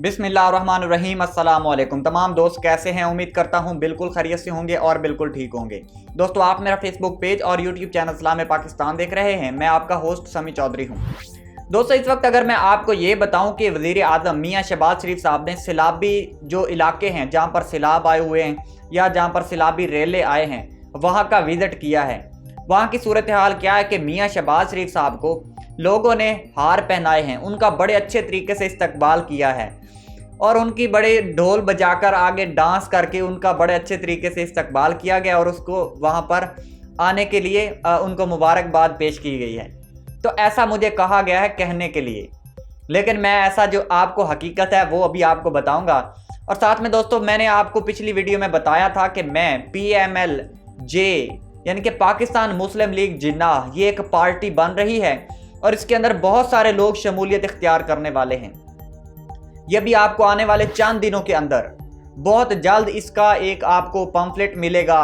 बिस्मिल्लाहिर्रहमानिर्रहीम। अस्सलाम वालेकुम। तमाम दोस्त कैसे हैं? उम्मीद करता हूं बिल्कुल खैरियत से होंगे और बिल्कुल ठीक होंगे। दोस्तों, आप मेरा फेसबुक पेज और यूट्यूब चैनल इस्लाम पाकिस्तान देख रहे हैं। मैं आपका होस्ट समी चौधरी हूं। दोस्तों, इस वक्त अगर मैं आपको ये बताऊं कि वज़ीर आज़म मियाँ शहबाज शरीफ साहब ने सैलाबी जो इलाके हैं जहाँ पर सैलाब आए हुए हैं या जहाँ पर सैलाबी रेले आए हैं वहाँ का विज़िट किया है, वहाँ की सूरत हाल क्या है कि मियाँ शहबाज शरीफ साहब को लोगों ने हार पहनाए हैं, उनका बड़े अच्छे तरीके से इस्तकबाल किया है और उनकी बड़े ढोल बजाकर आगे डांस करके उनका बड़े अच्छे तरीके से इस्तकबाल किया गया और उसको वहाँ पर आने के लिए उनको मुबारकबाद पेश की गई है। तो ऐसा मुझे कहा गया है कहने के लिए, लेकिन मैं ऐसा जो आपको हकीकत है वो अभी आपको बताऊंगा। और साथ में दोस्तों, मैंने आपको पिछली वीडियो में बताया था कि मैं PMLJ यानी कि पाकिस्तान मुस्लिम लीग जिन्नाह, ये एक पार्टी बन रही है और इसके अंदर बहुत सारे लोग शमूलियत इख्तियार करने वाले हैं। यह भी आपको आने वाले चंद दिनों के अंदर बहुत जल्द इसका एक आपको पम्फलेट मिलेगा।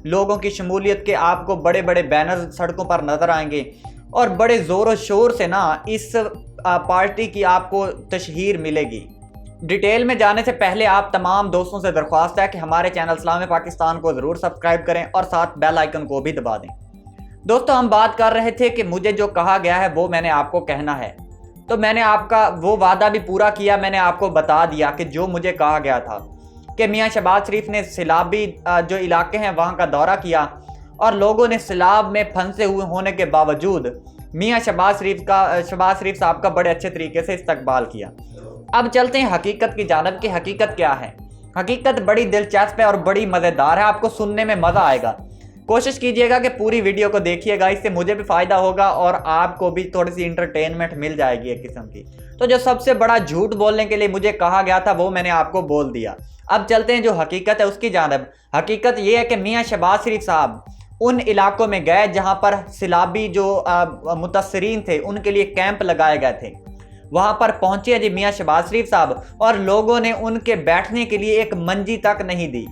लोगों की शमूलियत के आपको बड़े बड़े बैनर सड़कों पर नजर आएंगे और बड़े ज़ोर शोर से ना इस पार्टी की आपको तशहीर मिलेगी। डिटेल में जाने से पहले आप तमाम दोस्तों से दरख्वास्त है कि हमारे चैनल इस्लाम पाकिस्तान को ज़रूर सब्सक्राइब करें और साथ बेल आइकन को भी दबा दें। दोस्तों, हम बात कर रहे थे कि मुझे जो कहा गया है वो मैंने आपको कहना है, तो मैंने आपका वो वादा भी पूरा किया। मैंने आपको बता दिया कि जो मुझे कहा गया था कि मियाँ शहबाज शरीफ ने सैलाबी जो इलाके हैं वहाँ का दौरा किया और लोगों ने सैलाब में फंसे हुए होने के बावजूद मियाँ शहबाज शरीफ साहब का बड़े अच्छे तरीके से इस्तकबाल किया। अब चलते हैं हकीकत की जानिब कि हकीकत क्या है। हकीकत बड़ी दिलचस्प है और बड़ी मज़ेदार है, आपको सुनने में मज़ा आएगा। कोशिश कीजिएगा कि पूरी वीडियो को देखिएगा, इससे मुझे भी फ़ायदा होगा और आपको भी थोड़ी सी इंटरटेनमेंट मिल जाएगी एक किस्म की। तो जो सबसे बड़ा झूठ बोलने के लिए मुझे कहा गया था वो मैंने आपको बोल दिया। अब चलते हैं जो हकीकत है उसकी जानिब। हकीकत ये है कि मियाँ शहबाज शरीफ साहब उन इलाकों में गए जहाँ पर सैलाबी जो मुतासरीन थे उनके लिए कैंप लगाए गए थे। वहाँ पर पहुँचे जी मियाँ शहबाज शरीफ साहब और लोगों ने उनके बैठने के लिए एक मंजी तक नहीं दी।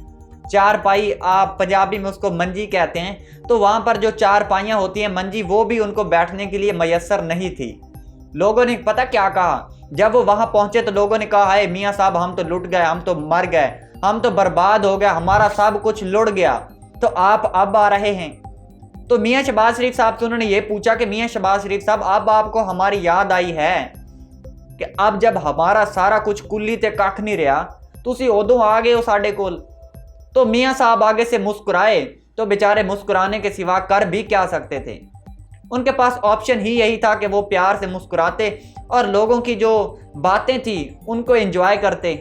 चारपाई, आप पंजाबी में उसको मंजी कहते हैं, तो वहाँ पर जो चारपाइयाँ होती हैं मंजी, वो भी उनको बैठने के लिए मयसर नहीं थी। लोगों ने पता क्या कहा, जब वो वहाँ पहुँचे तो लोगों ने कहा, हाय मियाँ साहब, हम तो लुट गए, हम तो मर गए, हम तो बर्बाद हो गया, हमारा सब कुछ लुट गया, तो आप अब आ रहे हैं। तो मियाँ शहबाज शरीफ साहब से उन्होंने ये पूछा कि मियाँ शहबाज शरीफ साहब, अब आपको हमारी याद आई है कि अब जब हमारा सारा कुछ कुल्ली ते कख नहीं रहा, तुसी उदों आ गए हो साडे कोल। तो मियाँ साहब आगे से मुस्कुराए, तो बेचारे मुस्कुराने के सिवा कर भी क्या सकते थे। उनके पास ऑप्शन ही यही था कि वो प्यार से मुस्कुराते और लोगों की जो बातें थी उनको एंजॉय करते।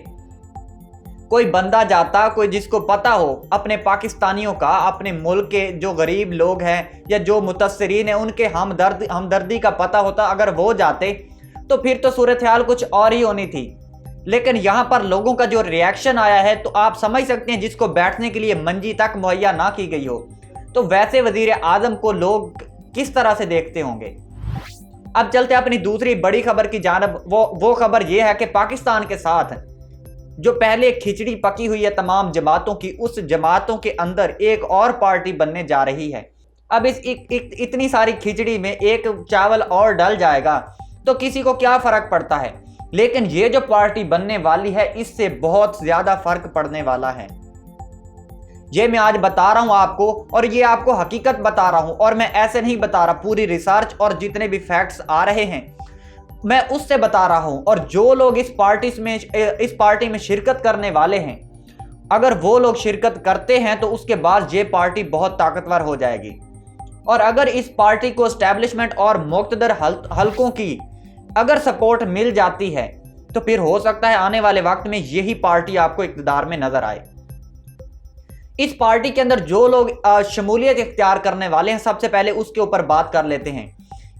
कोई बंदा जाता, कोई जिसको पता हो अपने पाकिस्तानियों का, अपने मुल्क के जो गरीब लोग हैं या जो मुतासरीन हैं उनके हमदर्दी का पता होता, अगर वो जाते तो फिर तो सूरत हाल कुछ और ही होनी थी। लेकिन यहाँ पर लोगों का जो रिएक्शन आया है तो आप समझ सकते हैं, जिसको बैठने के लिए मंजी तक मुहैया ना की गई हो, तो वैसे वजीर आजम को लोग किस तरह से देखते होंगे। अब चलते हैं अपनी दूसरी बड़ी खबर की जानिब। वो खबर यह है कि पाकिस्तान के साथ जो पहले खिचड़ी पकी हुई है तमाम जमातों की, उस जमातों के अंदर एक और पार्टी बनने जा रही है। अब इस इतनी सारी खिचड़ी में एक चावल और डल जाएगा तो किसी को क्या फर्क पड़ता है, लेकिन ये जो पार्टी बनने वाली है इससे बहुत ज्यादा फर्क पड़ने वाला है। ये मैं आज बता रहा हूं आपको, और ये आपको हकीकत बता रहा हूं, और मैं ऐसे नहीं बता रहा, पूरी रिसर्च और जितने भी फैक्ट्स आ रहे हैं मैं उससे बता रहा हूं। और जो लोग इस पार्टी में शिरकत करने वाले हैं, अगर वो लोग शिरकत करते हैं तो उसके बाद ये पार्टी बहुत ताकतवर हो जाएगी। और अगर इस पार्टी को एस्टैब्लिशमेंट और मुक्तदर हलकों की अगर सपोर्ट मिल जाती है तो फिर हो सकता है आने वाले वक्त में यही पार्टी आपको इक़्तिदार में नजर आए। इस पार्टी के अंदर जो लोग शमूलियत इख्तियार करने वाले हैं, सबसे पहले उसके ऊपर बात कर लेते हैं।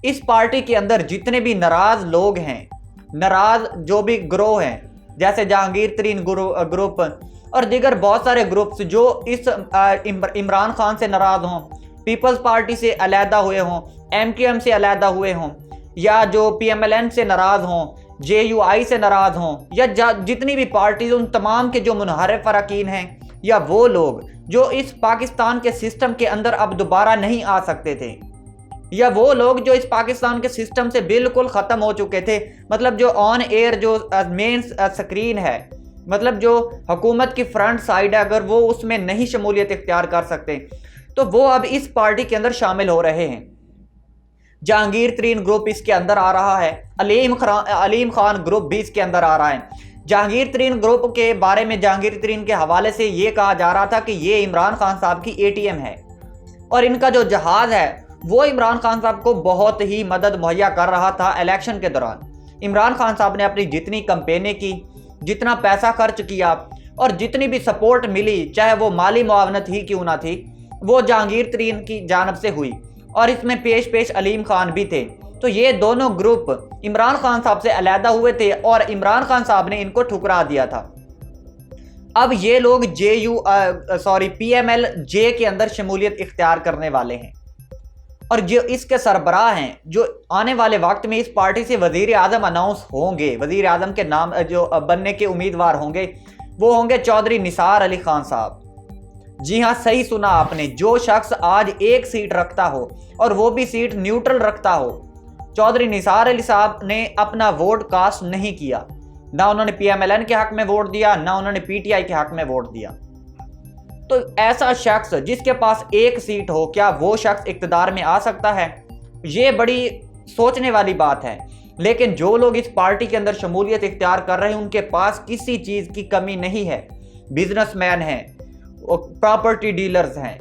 इस पार्टी के अंदर जितने भी नाराज लोग हैं, नाराज जो भी ग्रोह हैं, जैसे जहांगीर तरीन ग्रुप और दीगर बहुत सारे ग्रुप्स जो इस इमरान खान से नाराज हों, पीपल्स पार्टी से अलहदा हुए हों, MQM से अलहदा हुए हों, या जो PMLN से नाराज हों, JUI से नाराज हों, या जितनी भी पार्टीज, उन तमाम के जो मुनहरिफ अरकान हैं, या वो लोग जो इस पाकिस्तान के सिस्टम के अंदर अब दोबारा नहीं आ सकते थे, या वो लोग जो इस पाकिस्तान के सिस्टम से बिल्कुल ख़त्म हो चुके थे, मतलब जो ऑन एयर जो मेन स्क्रीन है, मतलब जो हुकूमत की फ्रंट साइड है, अगर वो उसमें नहीं शमूलियत इख्तियार कर सकते तो वो अब इस पार्टी के अंदर शामिल हो रहे हैं। जहांगीर तरीन ग्रुप इसके अंदर आ रहा है, अलीम खान ग्रुप भी इसके अंदर आ रहा है। जहांगीर तरीन ग्रुप के बारे में जहांगीर तरीन के हवाले से ये कहा जा रहा था कि ये इमरान खान साहब की एटीएम है और इनका जो जहाज है वो इमरान खान साहब को बहुत ही मदद मुहैया कर रहा था। इलेक्शन के दौरान इमरान खान साहब ने अपनी जितनी कंपेनें की, जितना पैसा खर्च किया और जितनी भी सपोर्ट मिली, चाहे वो माली मुआवनत ही क्यों ना थी, वो जहांगीर तरीन की जानब से हुई और इसमें पेश अलीम खान भी थे। तो ये दोनों ग्रुप इमरान खान साहब से अलहदा हुए थे और इमरान खान साहब ने इनको ठुकरा दिया था। अब ये लोग PML J के अंदर शमूलियत इख्तियार करने वाले हैं और जो इसके सरबराह हैं, जो आने वाले वक्त में इस पार्टी से वजीर आज़म अनाउंस होंगे, वजीर आज़म के नाम जो बनने के उम्मीदवार होंगे, वो होंगे चौधरी निसार अली खान साहब। जी हाँ, सही सुना आपने, जो शख्स आज एक सीट रखता हो और वो भी सीट न्यूट्रल रखता हो। चौधरी निसार अली साहब ने अपना वोट कास्ट नहीं किया, ना उन्होंने PMLN के हक में वोट दिया, ना उन्होंने PTI के हक में वोट दिया। तो ऐसा शख्स जिसके पास एक सीट हो, क्या वो शख्स इक़्तिदार में आ सकता है? ये बड़ी सोचने वाली बात है। लेकिन जो लोग इस पार्टी के अंदर शमूलियत इख्तियार कर रहे हैं उनके पास किसी चीज़ की कमी नहीं है। बिजनेसमैन हैं, प्रॉपर्टी डीलर्स हैं,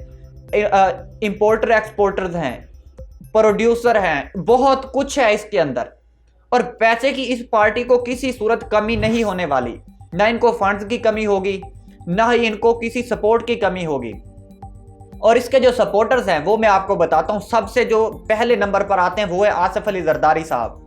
इंपोर्टर एक्सपोर्टर्स हैं, प्रोड्यूसर हैं, बहुत कुछ है इसके अंदर और पैसे की इस पार्टी को किसी सूरत कमी नहीं होने वाली। ना इनको फंड्स की कमी होगी, ना ही इनको किसी सपोर्ट की कमी होगी। और इसके जो सपोर्टर्स हैं वो मैं आपको बताता हूं। सबसे जो पहले नंबर पर आते हैं वो है आसिफ अली जरदारी साहब।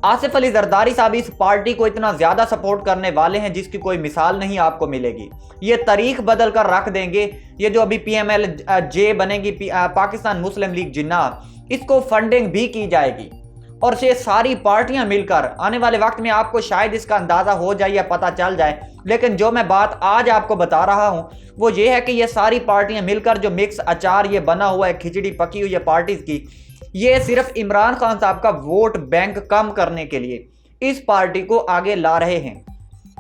आसिफ अली जरदारी साहब इस पार्टी को इतना ज्यादा सपोर्ट करने वाले हैं जिसकी कोई मिसाल नहीं आपको मिलेगी। ये तारीख बदल कर रख देंगे। ये जो अभी PML J बनेगी, पाकिस्तान मुस्लिम लीग जिन्ना, इसको फंडिंग भी की जाएगी और ये सारी पार्टियां मिलकर आने वाले वक्त में, आपको शायद इसका अंदाजा हो जाए या पता चल जाए, लेकिन जो मैं बात आज आपको बता रहा हूं वो ये है कि ये सारी पार्टियां मिलकर जो मिक्स अचार ये बना हुआ है, खिचड़ी पकी हुई है पार्टीज की, ये सिर्फ इमरान खान साहब का वोट बैंक कम करने के लिए इस पार्टी को आगे ला रहे हैं।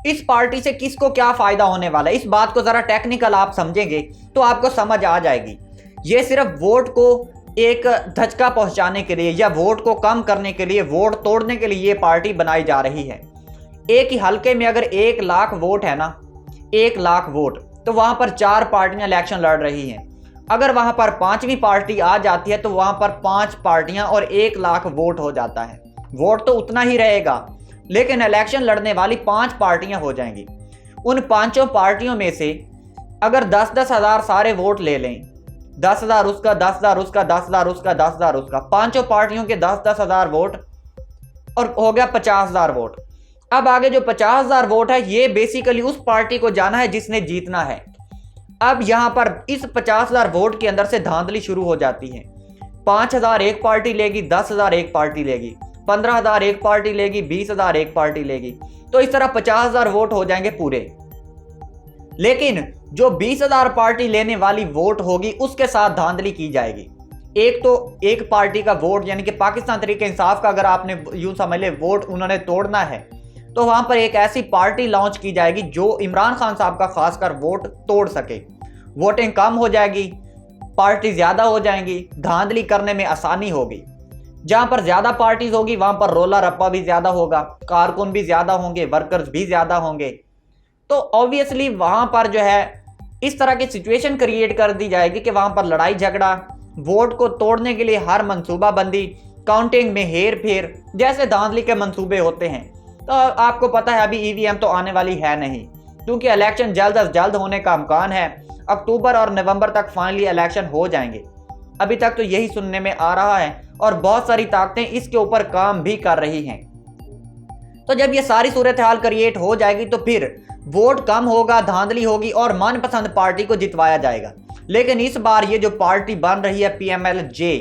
इस पार्टी से किसको क्या फायदा होने वाला है, इस बात को जरा टेक्निकल आप समझेंगे तो आपको समझ आ जाएगी। ये सिर्फ वोट को एक धचका पहुंचाने के लिए या वोट को कम करने के लिए, वोट तोड़ने के लिए ये पार्टी बनाई जा रही है। एक ही हलके में अगर 1 लाख वोट है ना, 1 लाख वोट, तो वहां पर 4 पार्टियां इलेक्शन लड़ रही हैं। अगर वहां पर 5वीं पार्टी आ जाती है तो वहां पर 5 पार्टियां और 1 लाख वोट हो जाता है। वोट तो उतना ही रहेगा लेकिन इलेक्शन लड़ने वाली 5 पार्टियां हो जाएंगी। उन 5 पार्टियों में से अगर 10-10 हज़ार सारे वोट ले लें, 10,000 उसका, 10,000 उसका, 10,000 उसका, 10,000 उसका, 5 पार्टियों के 10-10 हज़ार वोट और हो गया 50,000 वोट। अब आगे जो 50,000 वोट है ये बेसिकली उस पार्टी को जाना है जिसने जीतना है। अब यहां पर इस 50,000 वोट के अंदर से धांधली शुरू हो जाती है। 5,000 एक पार्टी लेगी, 10,000 एक पार्टी लेगी, 15,000 एक पार्टी लेगी, 20,000 एक पार्टी लेगी, तो इस तरह 50,000 वोट हो जाएंगे पूरे। लेकिन जो 20,000 पार्टी लेने वाली वोट होगी उसके साथ धांधली की जाएगी। एक तो एक पार्टी का वोट यानी कि पाकिस्तान तहरीक इंसाफ का अगर आपने यूं समझ ले वोट उन्होंने तोड़ना है तो वहां पर एक ऐसी पार्टी लॉन्च की जाएगी जो इमरान खान साहब का खासकर वोट तोड़ सके। वोटिंग कम हो जाएगी, पार्टी ज्यादा हो जाएंगी, धांधली करने में आसानी होगी। जहां पर ज्यादा पार्टीज होगी वहां पर रोला रप्पा भी ज्यादा होगा, कारकुन भी ज्यादा होंगे, वर्कर्स भी ज्यादा होंगे। तो ऑब्वियसली वहां पर जो है इस तरह की सिचुएशन क्रिएट कर दी जाएगी कि वहां पर लड़ाई झगड़ा, वोट को तोड़ने के लिए हर मंसूबाबंदी, काउंटिंग में हेर फेर जैसे धांधली के मंसूबे होते हैं। तो आपको पता है अभी EVM तो आने वाली है नहीं, क्योंकि इलेक्शन जल्द अज जल्द होने का इम्कान है। अक्टूबर और नवंबर तक फाइनली इलेक्शन हो जाएंगे। अभी तक तो यही सुनने में आ रहा है और बहुत सारी ताकतें इसके ऊपर काम भी कर रही हैं। तो जब ये सारी सूरत हाल क्रिएट हो जाएगी तो फिर वोट कम होगा, धांधली होगी और मनपसंद पार्टी को जितवाया जाएगा। लेकिन इस बार ये जो पार्टी बन रही है PML J,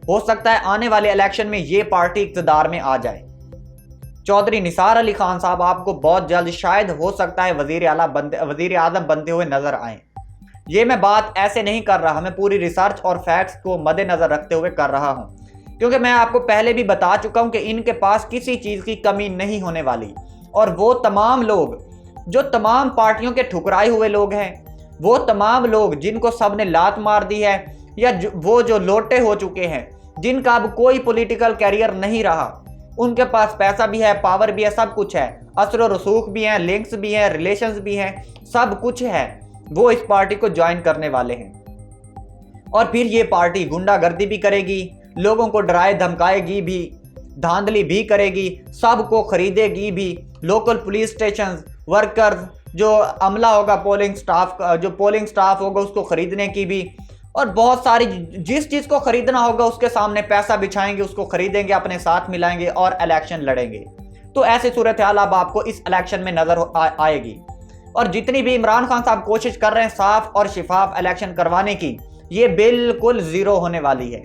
हो सकता है आने वाले इलेक्शन में ये पार्टी इक़्तिदार में आ जाए। चौधरी निसार अली खान साहब आपको बहुत जल्द शायद हो सकता है वजीर आज़म बनते हुए नजर आए। ये मैं बात ऐसे नहीं कर रहा, मैं पूरी रिसर्च और फैक्ट्स को मद्देनजर रखते हुए कर रहा हूँ। क्योंकि मैं आपको पहले भी बता चुका हूं कि इनके पास किसी चीज़ की कमी नहीं होने वाली। और वो तमाम लोग जो तमाम पार्टियों के ठुकराए हुए लोग हैं, वो तमाम लोग जिनको सब ने लात मार दी है, या वो जो लोटे हो चुके हैं, जिनका अब कोई पॉलिटिकल कैरियर नहीं रहा, उनके पास पैसा भी है, पावर भी है, सब कुछ है, असर और रसूख भी हैं, लिंक्स भी हैं, रिलेशंस भी हैं, सब कुछ है, वो इस पार्टी को ज्वाइन करने वाले हैं। और फिर ये पार्टी गुंडागर्दी भी करेगी, लोगों को डराए धमकाएगी भी, धांधली भी करेगी, सबको खरीदेगी भी, लोकल पुलिस स्टेशन वर्कर्स, जो अमला होगा, पोलिंग स्टाफ होगा, उसको खरीदने की भी, और बहुत सारी जिस चीज़ को खरीदना होगा उसके सामने पैसा बिछाएंगे, उसको खरीदेंगे, अपने साथ मिलाएंगे और इलेक्शन लड़ेंगे। तो ऐसी सूरत हाल अब आपको इस इलेक्शन में नजर आएगी। और जितनी भी इमरान खान साहब कोशिश कर रहे हैं साफ और शिफाफ इलेक्शन करवाने की, ये बिल्कुल जीरो होने वाली है।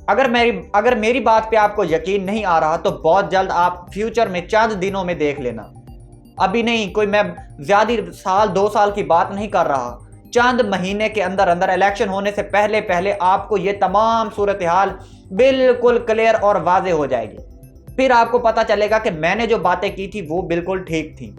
अगर मेरी बात पे आपको यकीन नहीं आ रहा तो बहुत जल्द आप फ्यूचर में चंद दिनों में देख लेना। अभी नहीं, कोई मैं ज्यादा साल 2 साल की बात नहीं कर रहा, चंद महीने के अंदर अंदर इलेक्शन होने से पहले पहले आपको ये तमाम सूरत हाल बिल्कुल क्लियर और वाजे हो जाएगी। फिर आपको पता चलेगा कि मैंने जो बातें की थी वो बिल्कुल ठीक थी।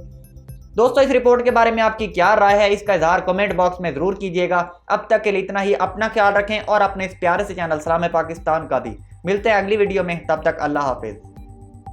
दोस्तों, इस रिपोर्ट के बारे में आपकी क्या राय है, इसका इजहार कमेंट बॉक्स में जरूर कीजिएगा। अब तक के लिए इतना ही। अपना ख्याल रखें और अपने इस प्यारे से चैनल सलाम पाकिस्तान का भी। मिलते हैं अगली वीडियो में, तब तक अल्लाह हाफिज।